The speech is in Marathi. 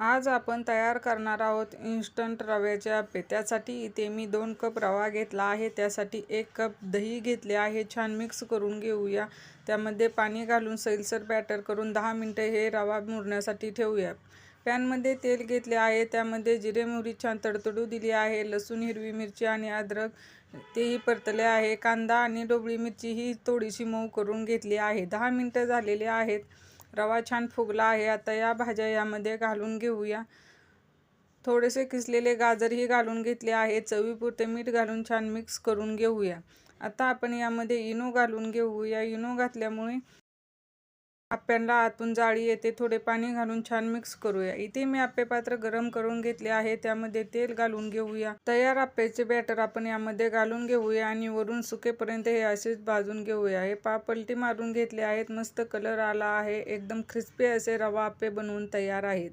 आज आपण तयार करणार आहोत इन्स्टंट रव्याचे आप्पे. त्यासाठी इथे मी 2 कप रवा घेतला आहे. त्यासाठी 1 कप दही घेतले आहे. छान मिक्स करून घेऊया. त्यामध्ये पाणी घालून सैलसर बॅटर करून 10 मिनिटे हे रवा मुरण्यासाठी ठेवूया. पॅनमध्ये तेल घेतले आहे. त्यामध्ये जिरे मोहरी छान तडतडू दिली आहे. लसूण, हिरवी मिरची आणि अद्रक तेही परतले आहे. कांदा आणि ढोबळी मिरची ही थोडीशी मऊ करून घेतली आहे. 10 मिनिटं झालेले आहेत. रवा छान फुगला आहे. आता या भाज्या यामध्ये घालून घेऊया. थोडेसे किसलेले गाजरही घालून घेतले आहे. चवीपुरते मीठ घालून छान मिक्स करून घेऊया. आता आपण यामध्ये इनो घालून घेऊया. इनो घातल्यामुळे आप्यांना आतून जाळी येते. थोडे पाणी घालून छान मिक्स करूया. इथे मी आप्पे पात्र गरम करून घेतले आहे. त्यामध्ये तेल घालून घेऊया. तयार आप्याचे बॅटर आपण यामध्ये घालून घेऊया आणि वरून सुकेपर्यंत हे असेच भाजून घेऊया. हे पलटी मारून घेतले आहेत. मस्त कलर आला आहे. एकदम क्रिस्पी असे रवा आप्पे बनवून तयार आहेत.